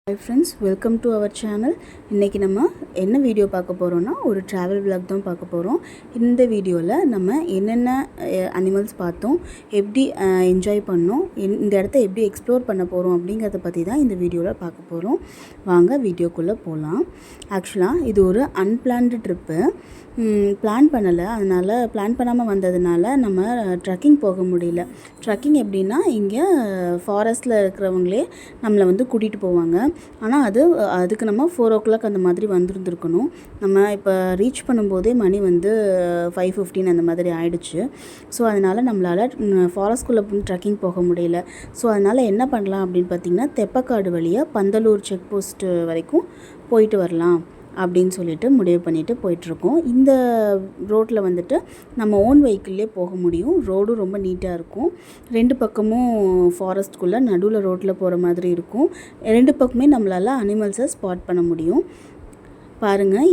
Hi friends, welcome to our channel. இன்னைக்கு நம்ம என்ன வீடியோ பார்க்க போறோம்னா ஒரு travel vlog தான் பார்க்க போறோம். இந்த வீடியோல நம்ம என்னென்ன அனிமல்ஸ் பார்த்தோம், எப்படி என்ஜாய் பண்ணோம், இந்த இடத்தை எப்படி எக்ஸ்ப்ளோர் பண்ண போறோம் அப்படிங்கறத பத்தி தான் இந்த வீடியோல பார்க்க போறோம். வாங்க வீடியோக்குள்ள போலாம். ஆக்சுவலா இது ஒரு அன்பிளான்ட் ட்ரிப். பிளான் பண்ணல, அதனால பிளான் பண்ணாம வந்ததனால நம்ம ட்ரெக்கிங் போக முடியல. ட்ரெக்கிங் எப்படின்னா இங்க ஃபாரஸ்ட்ல இருக்கிறவங்களே நம்மளை வந்து கூட்டிட்டு போவாங்க. ஆனால் அதுக்கு நம்ம 4 o'clock அந்த மாதிரி வந்திருந்துருக்கணும். நம்ம இப்போ ரீச் பண்ணும்போதே மணி வந்து 5:15 அந்த மாதிரி ஆயிடுச்சு. ஸோ அதனால் நம்மளால் ஃபாரஸ்ட்குள்ளே ட்ரெக்கிங் போக முடியல. ஸோ அதனால் என்ன பண்ணலாம் அப்படின்னு பார்த்திங்கன்னா தெப்பக்காடு வழியாக பந்தலூர் செக் போஸ்ட் வரைக்கும் போயிட்டு வரலாம் அப்படின்னு சொல்லிட்டு முடிவு பண்ணிவிட்டு போயிட்டுருக்கோம். இந்த ரோட்டில் வந்துட்டு நம்ம ஓன் வெஹிக்கிள்லே போக முடியும். ரோடும் ரொம்ப நீட்டாக இருக்கும். 2 பக்கமும் ஃபாரஸ்ட்குள்ளே நடுவில் ரோட்டில் போகிற மாதிரி இருக்கும். 2 பக்கமே நம்மளால் அனிமல்ஸை ஸ்பாட் பண்ண முடியும். பாருங்கள்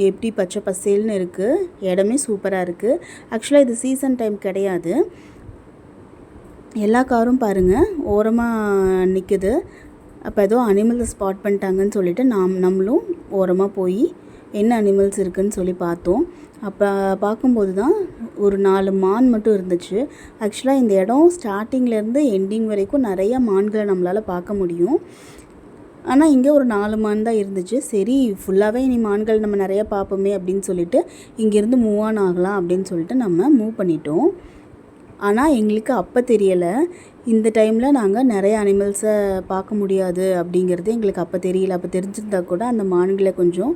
எப்படி பச்சை பசேல்னு இருக்குது. இடமே சூப்பராக இருக்குது. ஆக்சுவலாக இது சீசன் டைம் கிடையாது. எல்லா காரும் பாருங்கள் ஓரமாக நிற்குது. அப்போ ஏதோ அனிமல்ஸை ஸ்பாட் பண்ணிட்டாங்கன்னு சொல்லிட்டு நம்மளும் ஓரமாக போய் என்ன அனிமல்ஸ் இருக்குதுன்னு சொல்லி பார்த்தோம். அப்போ பார்க்கும்போது தான் ஒரு 4 மான் மட்டும் இருந்துச்சு. ஆக்சுவலாக இந்த இடம் ஸ்டார்டிங்லேருந்து எண்டிங் வரைக்கும் நிறைய மான்களை நம்மளால் பார்க்க முடியும். ஆனால் இங்கே ஒரு 4 மான் தான் இருந்துச்சு. சரி ஃபுல்லாகவே இனி மான்கள் நம்ம நிறையா பார்ப்போமே அப்படின்னு சொல்லிட்டு இங்கேருந்து மூவ் ஆன் ஆகலாம் அப்படின்னு சொல்லிட்டு நம்ம மூவ் பண்ணிட்டோம். ஆனால் எங்களுக்கு அப்போ தெரியலை, இந்த டைமில் நாங்கள் நிறைய அனிமல்ஸை பார்க்க முடியாது அப்படிங்கிறது எங்களுக்கு அப்போ தெரியல. அப்போ தெரிஞ்சிருந்தா கூட அந்த மான்களை கொஞ்சம்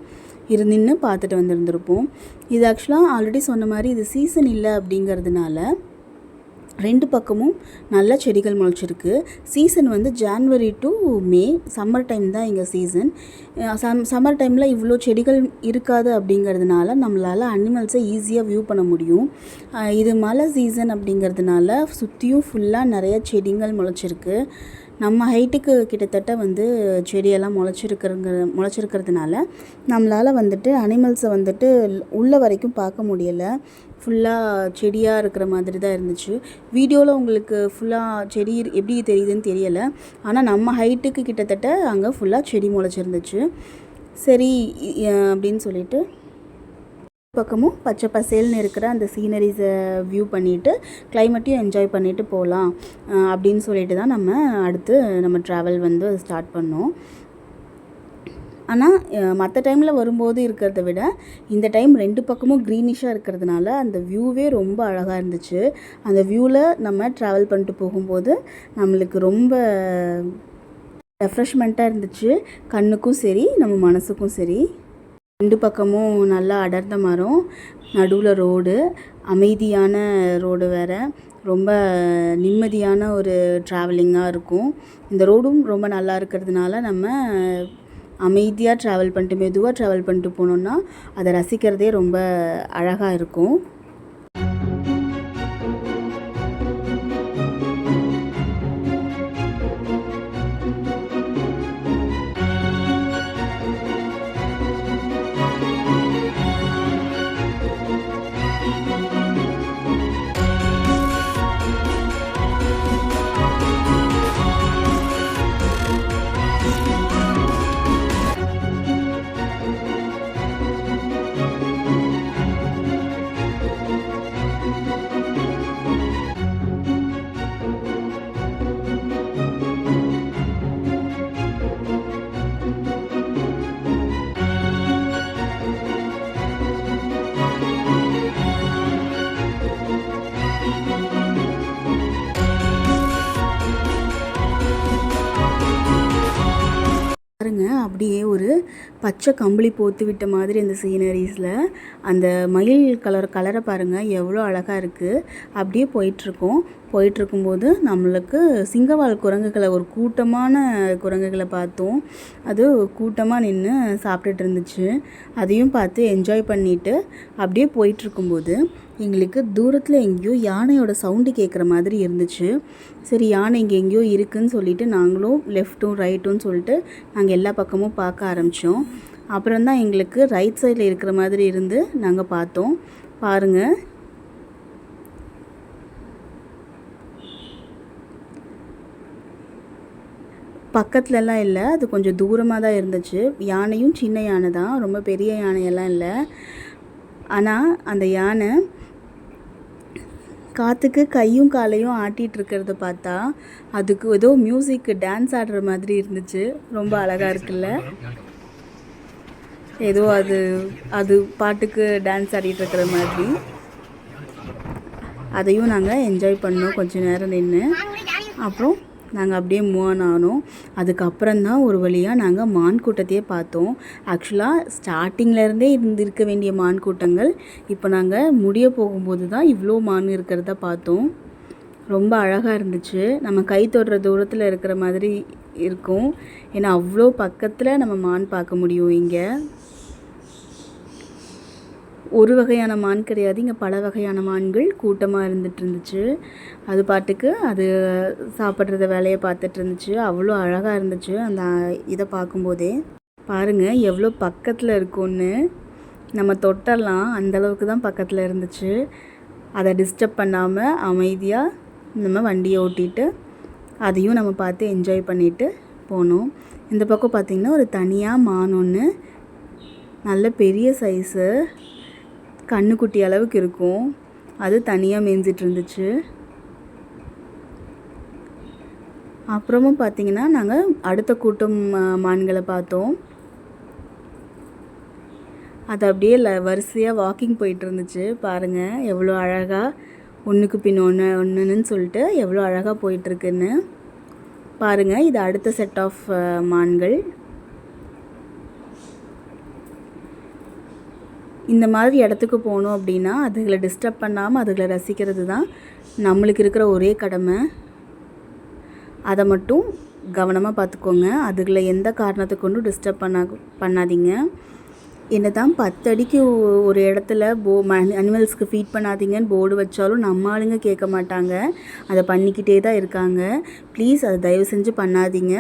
நின்று பார்த்துட்டு வந்திருந்திருப்போம். இது ஆக்சுவலாக ஆல்ரெடி சொன்ன மாதிரி இது சீசன் இல்லை அப்படிங்கிறதுனால 2 பக்கமும் நல்ல செடிகள் முளைச்சிருக்கு. சீசன் வந்து January to May, summer time தான் இங்கே சீசன். சம்மர் டைமில் இவ்வளோ செடிகள் இருக்காது அப்படிங்கிறதுனால நம்மளால் அனிமல்ஸை ஈஸியாக வியூ பண்ண முடியும். இது மழை சீசன் அப்படிங்கிறதுனால சுற்றியும் ஃபுல்லாக நிறைய செடிகள் முளைச்சிருக்கு. நம்ம ஹைட்டுக்கு கிட்டத்தட்ட வந்து செடியெல்லாம் முளைச்சிருக்கிறதுனால நம்மளால் வந்துட்டு அனிமல்ஸை வந்துட்டு உள்ள வரைக்கும் பார்க்க முடியலை. ஃபுல்லாக செடியாக இருக்கிற மாதிரி தான் இருந்துச்சு. வீடியோவில் உங்களுக்கு ஃபுல்லாக செடி எப்படி தெரியுதுன்னு தெரியலை. ஆனால் நம்ம ஹைட்டுக்கு கிட்டத்தட்ட அங்கே ஃபுல்லாக செடி முளைச்சிருந்துச்சு. சரி அப்படின்னு சொல்லிட்டு பக்கமும் பச்சை பசேல்னு இருக்கிற அந்த சீனரிஸை வியூ பண்ணிவிட்டு கிளைமேட்டையும் என்ஜாய் பண்ணிவிட்டு போகலாம் அப்படின்னு சொல்லிட்டு தான் அடுத்து நம்ம ட்ராவல் வந்து ஸ்டார்ட் பண்ணோம். ஆனால் மற்ற டைமில் வரும்போது இருக்கிறத விட இந்த டைம் 2 பக்கமும் க்ரீனிஷாக இருக்கிறதுனால அந்த வியூவே ரொம்ப அழகாக இருந்துச்சு. அந்த வியூவில் நம்ம ட்ராவல் பண்ணிட்டு போகும்போது நம்மளுக்கு ரொம்ப ரெஃப்ரெஷ்மெண்ட்டாக இருந்துச்சு. கண்ணுக்கும் சரி நம்ம மனசுக்கும் சரி. 2 பக்கமும் நல்லா அடர்ந்த மரம், நடுவில் ரோடு, அமைதியான ரோடு வேறு. ரொம்ப நிம்மதியான ஒரு ட்ராவலிங்காக இருக்கும். இந்த ரோடும் ரொம்ப நல்லா இருக்கிறதுனால நம்ம அமைதியாக ட்ராவல் பண்ணிட்டு மெதுவாக ட்ராவல் பண்ணிட்டு போனோம்னா அதை ரசிக்கிறதே ரொம்ப அழகாக இருக்கும். பாருங்க அப்படியே ஒரு பச்சை கம்பளி போத்து விட்ட மாதிரி அந்த சீனரிஸில் அந்த மயில் கலரை பாருங்கள் எவ்வளோ அழகாக இருக்குது. அப்படியே போயிட்டுருக்கும்போது நம்மளுக்கு சிங்கவால் குரங்குகளை ஒரு கூட்டமான குரங்குகளை பார்த்தோம். அது கூட்டமாக நின்று சாப்பிட்டுட்டு இருந்துச்சு. அதையும் பார்த்து என்ஜாய் பண்ணிவிட்டு அப்படியே போயிட்டுருக்கும்போது எங்களுக்கு தூரத்தில் எங்கேயோ யானையோட சவுண்டு கேட்குற மாதிரி இருந்துச்சு. சரி யானை இங்கே எங்கேயோ இருக்குதுன்னு சொல்லிட்டு நாங்களும் லெஃப்ட்டும் ரைட்டும் சொல்லிட்டு நாங்கள் எல்லா பக்கமும் பார்க்க ஆரம்பித்தோம். அப்புறம் தான் எங்களுக்கு ரைட் சைடில் இருக்கிற மாதிரி இருந்து நாங்கள் பார்த்தோம். பாருங்கள் பக்கத்துலலாம் இல்லை, அது கொஞ்சம் தூரமாக தான் இருந்துச்சு. யானையும் சின்ன யானை தான், ரொம்ப பெரிய யானையெல்லாம் இல்லை. ஆனால் அந்த யானை காற்றுக்கு கையும் காலையும் ஆட்டிகிட்டு இருக்கிறத பார்த்தா அதுக்கு ஏதோ மியூசிக் டான்ஸ் ஆடுற மாதிரி இருந்துச்சு. ரொம்ப அழகாக இருக்குல்ல, ஏதோ அது அது பாட்டுக்கு டான்ஸ் ஆடிட்டு இருக்கிற மாதிரி. அதையும் நாங்கள் என்ஜாய் பண்ணோம் கொஞ்சம் நேரம் நின்று. அப்புறம் நாங்கள் அப்படியே மூவ் ஆன் ஆனோம். அதுக்கப்புறம்தான் ஒரு வழியாக நாங்கள் மான் கூட்டத்தையே பார்த்தோம். ஆக்சுவலாக ஸ்டார்டிங்லேருந்தே இருக்க வேண்டிய மான் கூட்டங்கள் இப்போ நாங்கள் முடிய போகும்போது தான் இவ்வளோ மான் இருக்கிறத பார்த்தோம். ரொம்ப அழகாக இருந்துச்சு. நம்ம கை தொடுற தூரத்தில் இருக்கிற மாதிரி இருக்கும். ஏன்னா அவ்வளோ பக்கத்தில் நம்ம மான் பார்க்க முடியும். இங்கே ஒரு வகையான மான் கிடையாது, இங்கே பல வகையான மான்கள் கூட்டமாக இருந்துச்சு. அது பாட்டுக்கு அது சாப்பிட்றத வேலையை பார்த்துட்டு இருந்துச்சு. அவ்வளோ அழகாக இருந்துச்சு அந்த இதை பார்க்கும்போதே. பாருங்கள் எவ்வளோ பக்கத்தில் இருக்கும்னு, நம்ம தொட்டெல்லாம் அந்தளவுக்கு தான் பக்கத்தில் இருந்துச்சு. அதை டிஸ்டர்ப் பண்ணாமல் அமைதியாக நம்ம வண்டியை ஓட்டிட்டு அதையும் நம்ம பார்த்து என்ஜாய் பண்ணிவிட்டு போனோம். இந்த பக்கம் பார்த்திங்கன்னா ஒரு தனியாக மான் ஒன்று, நல்ல பெரிய சைஸு, கண்ணுக்குட்டி அளவுக்கு இருக்கும், அது தனியாக மேய்ஞ்சிட்டு இருந்துச்சு. அப்புறமும் பார்த்திங்கன்னா நாங்கள் அடுத்த கூட்டம் மான்களை பார்த்தோம். அது அப்படியே வரிசையாக வாக்கிங் போயிட்டு இருந்துச்சு. பாருங்கள் எவ்வளோ அழகாக ஒன்றுக்கு பின் ஒன்றுன்னு சொல்லிட்டு எவ்வளோ அழகாக போயிட்டுருக்குன்னு பாருங்கள். இது அடுத்த செட் ஆஃப் மான்கள். இந்த மாதிரி இடத்துக்கு போகணும் அப்படின்னா அதுகளை டிஸ்டர்ப் பண்ணாமல் அதுகளை ரசிக்கிறது தான் நம்மளுக்கு இருக்கிற ஒரே கடமை. அதை மட்டும் கவனமாக பார்த்துக்கோங்க. அதுகளை எந்த காரணத்தை கொண்டும் டிஸ்டர்ப் பண்ணாதீங்க. என்ன தான் 10 அடிக்கு ஒரு இடத்துல அனிமல்ஸ்க்கு ஃபீட் பண்ணாதீங்கன்னு போர்டு வச்சாலும் நம்ம ஆளுங்க கேட்க மாட்டாங்க, அதை பண்ணிக்கிட்டே தான் இருக்காங்க. ப்ளீஸ் அதை தயவு செஞ்சு பண்ணாதீங்க.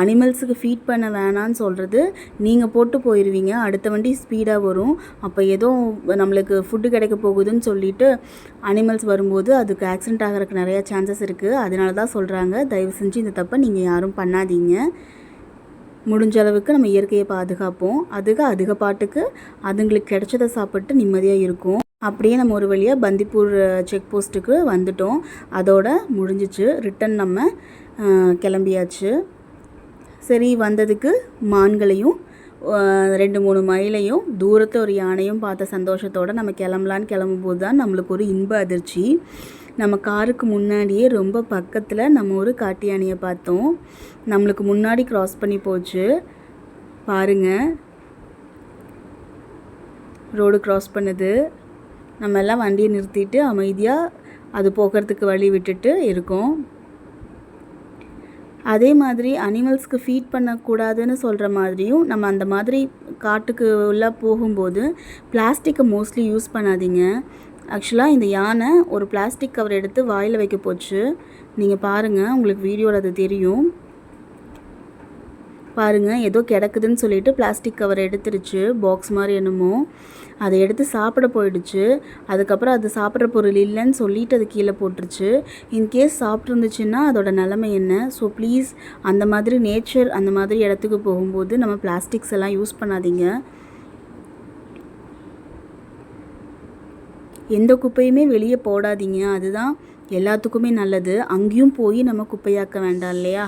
அனிமல்ஸுக்கு ஃபீட் பண்ண வேணான்னு சொல்கிறது நீங்கள் போட்டு போயிடுவீங்க, அடுத்த வண்டி ஸ்பீடாக வரும், அப்போ ஏதோ நம்மளுக்கு ஃபுட்டு கிடைக்க போகுதுன்னு சொல்லிட்டு அனிமல்ஸ் வரும்போது அதுக்கு ஆக்சிடெண்ட் ஆகிறதுக்கு நிறையா சான்சஸ் இருக்குது. அதனால தான் சொல்கிறாங்க, தயவு செஞ்சு இந்த தப்பை நீங்கள் யாரும் பண்ணாதீங்க. முடிஞ்ச அளவுக்கு நம்ம இயற்கையை பாதுகாப்போம். அதுக்கு பாட்டுக்கு அதுங்களுக்கு கிடைச்சதை சாப்பிட்டு நிம்மதியாக இருக்கும். அப்படியே நம்ம ஒரு வழியாக பந்திப்பூர் செக் போஸ்ட்டுக்கு வந்துட்டோம். அதோட முடிஞ்சிச்சு. ரிட்டன் நம்ம கிளம்பியாச்சு. சரி, வந்ததுக்கு மான்களையும் 2-3 மைலையும் தூரத்தில் ஒரு யானையும் பார்த்த சந்தோஷத்தோடு நம்ம கிளம்பலான்னு கிளம்பும்போது தான் நம்மளுக்கு ஒரு இன்ப அதிர்ச்சி. நம்ம காருக்கு முன்னாடியே ரொம்ப பக்கத்தில் நம்ம ஒரு காட்டு யானையை பார்த்தோம். நம்மளுக்கு முன்னாடி க்ராஸ் பண்ணி போச்சு. பாருங்கள், ரோடு க்ராஸ் பண்ணுது. நம்ம எல்லாம் வண்டியை நிறுத்திட்டு அமைதியாக அது போகிறதுக்கு வழி விட்டுட்டு இருக்கோம். அதே மாதிரி அனிமல்ஸ்க்கு ஃபீட் பண்ணக்கூடாதுன்னு சொல்கிற மாதிரியும் நம்ம அந்த மாதிரி காட்டுக்கு உள்ளே போகும்போது பிளாஸ்டிக்கை மோஸ்ட்லி யூஸ் பண்ணாதீங்க. ஆக்சுவலாக இந்த யானை ஒரு பிளாஸ்டிக் கவர் எடுத்து வாயில் வைக்க போச்சு. நீங்கள் பாருங்கள், உங்களுக்கு வீடியோவில் அது தெரியும். பாருங்கள், ஏதோ கிடக்குதுன்னு சொல்லிட்டு பிளாஸ்டிக் கவர் எடுத்துருச்சு, பாக்ஸ் மாதிரி என்னமோ. அதை எடுத்து சாப்பிட போயிடுச்சு. அதுக்கப்புறம் அது சாப்பிட்ற பொருள் இல்லைன்னு சொல்லிட்டு அது கீழே போட்டுருச்சு. இன்கேஸ் சாப்பிட்ருந்துச்சுன்னா அதோட நிலைமை என்ன? ஸோ ப்ளீஸ் அந்த மாதிரி நேச்சர் அந்த மாதிரி இடத்துக்கு போகும்போது நம்ம பிளாஸ்டிக்ஸ் எல்லாம் யூஸ் பண்ணாதீங்க. எந்த குப்பையுமே வெளியே போடாதீங்க, அதுதான் எல்லாத்துக்குமே நல்லது. அங்கேயும் போய் நம்ம குப்பையாக்க வேண்டாம் இல்லையா?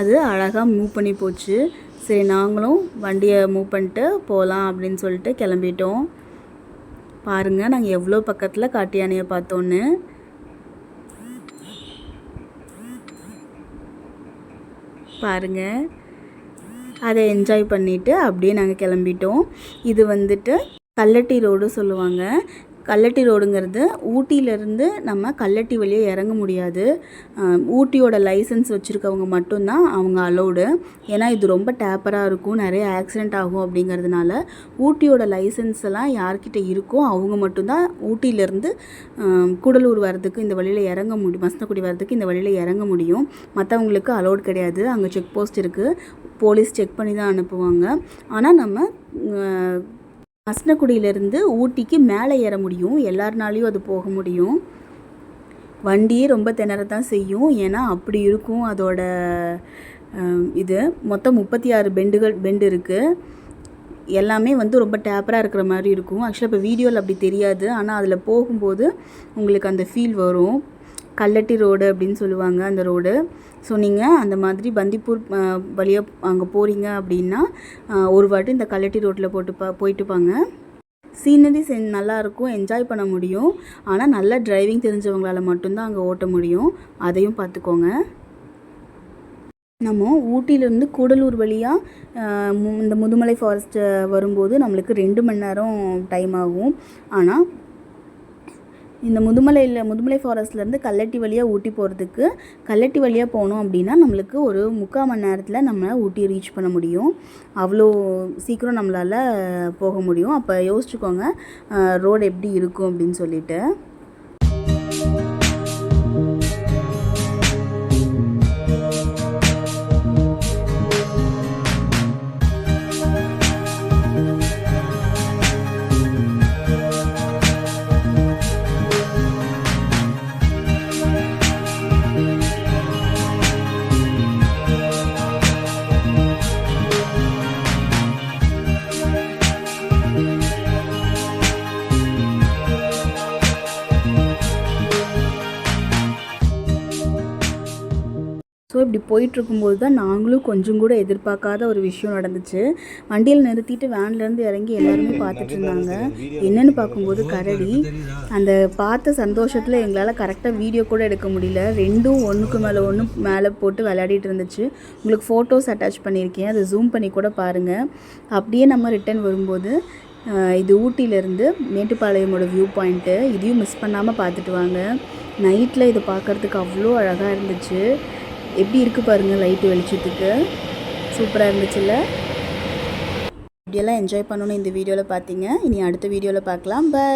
அது அழகாக மூவ் பண்ணி போச்சு. சரி, நாங்களும் வண்டியை மூவ் பண்ணிட்டு போகலாம் அப்படின்னு சொல்லிட்டு கிளம்பிட்டோம். பாருங்கள், நாங்கள் எவ்வளோ பக்கத்தில் காட்டு யானையை பார்த்தோன்னு. பாருங்கள், அதை என்ஜாய் பண்ணிவிட்டு அப்படியே நாங்கள் கிளம்பிட்டோம். இது வந்துட்டு கல்லட்டி ரோடு சொல்லுவாங்க. கல்லட்டி ரோடுங்கிறது ஊட்டியிலேருந்து நம்ம கல்லட்டி வழியாக இறங்க முடியாது. ஊட்டியோட லைசன்ஸ் வச்சுருக்கவங்க மட்டும்தான் அவங்க அலோடு. ஏன்னா இது ரொம்ப டேப்பராக இருக்கும், நிறைய ஆக்சிடெண்ட் ஆகும். அப்படிங்கிறதுனால ஊட்டியோட லைசன்ஸ் எல்லாம் யார்கிட்ட இருக்கோ அவங்க மட்டும்தான் ஊட்டியிலேருந்து கூடலூர் வரதுக்கு இந்த வழியில் இறங்க முடியும், மசனக்குடி வரதுக்கு இந்த வழியில் இறங்க முடியும். மற்றவங்களுக்கு அலோடு கிடையாது. அங்கே செக் போஸ்ட் இருக்குது, போலீஸ் செக் பண்ணி தான் அனுப்புவாங்க. ஆனால் நம்ம மசனக்குடியிலேருந்து ஊட்டிக்கு மேலே ஏற முடியும், எல்லாருனாலையும் அது போக முடியும். வண்டியே ரொம்ப திணறத்தான் செய்யும். ஏன்னா அப்படி இருக்கும் அதோட இது. மொத்தம் 36 பெண்டு இருக்குது. எல்லாமே வந்து ரொம்ப டேப்பராக இருக்கிற மாதிரி இருக்கும். ஆக்சுவலாக இப்போ வீடியோவில் அப்படி தெரியாது, ஆனால் அதில் போகும்போது உங்களுக்கு அந்த ஃபீல் வரும். கல்லட்டி ரோடு அப்படின்னு சொல்லுவாங்க அந்த ரோடு. ஸோ நீங்கள் அந்த மாதிரி பந்திப்பூர் வழியாக அங்கே போகிறீங்க அப்படின்னா ஒரு வாட்டி இந்த கல்லட்டி ரோட்டில் போயிட்டுப்பாங்க. சீனரிஸ் நல்லாயிருக்கும், என்ஜாய் பண்ண முடியும். ஆனால் நல்ல டிரைவிங் தெரிஞ்சவங்களால் மட்டும்தான் அங்கே ஓட்ட முடியும். அதையும் பார்த்துக்கோங்க. நம்ம ஊட்டியிலேருந்து கூடலூர் வழியாக இந்த முதுமலை ஃபாரஸ்ட்டு வரும்போது நம்மளுக்கு 2 மணி நேரம் டைம் ஆகும். ஆனால் இந்த முதுமலை ஃபாரஸ்ட்லேருந்து கல்லட்டி வழியாக ஊட்டி போகிறதுக்கு கல்லட்டி வழியாக போனோம் அப்படின்னா நம்மளுக்கு ஒரு 3/4 மணி நேரத்தில் நம்ம ஊட்டி ரீச் பண்ண முடியும். அவ்வளோ சீக்கிரம் நம்மளால் போக முடியும். அப்போ யோசிச்சுக்கோங்க ரோடு எப்படி இருக்கும் அப்படின்னு சொல்லிட்டு. ஸோ இப்படி போயிட்டுருக்கும்போது தான் நாங்களும் கொஞ்சம் கூட எதிர்பார்க்காத ஒரு விஷயம் நடந்துச்சு. வண்டியில் நிறுத்திட்டு வேன்லேருந்து இறங்கி எல்லாருமே பார்த்துட்டு இருந்தாங்க. என்னென்னு பார்க்கும்போது கரடி. அந்த பார்த்த சந்தோஷத்தில் எங்களால் கரெக்டாக வீடியோ கூட எடுக்க முடியல. ரெண்டும் ஒன்றுக்கு மேலே போட்டு விளையாடிட்டு இருந்துச்சு. உங்களுக்கு ஃபோட்டோஸ் அட்டாச் பண்ணியிருக்கேன், அதை ஜூம் பண்ணி கூட பாருங்கள். அப்படியே நம்ம ரிட்டன் வரும்போது இது ஊட்டியிலேருந்து மேட்டுப்பாளையமோட வியூ பாயிண்ட்டு. இதையும் மிஸ் பண்ணாமல் பார்த்துட்டு வாங்க. நைட்டில் இதை பார்க்குறதுக்கு அவ்வளோ அழகாக இருந்துச்சு. எப்படி இருக்குது பாருங்கள் லைட்டு வெளிச்சத்துக்கு. சூப்பராக இருந்துச்சுல்ல. இப்படியெல்லாம் என்ஜாய் பண்ணணுன்னு இந்த வீடியோவில் பார்த்தீங்க. இனி அடுத்த வீடியோவில் பார்க்கலாம். பை.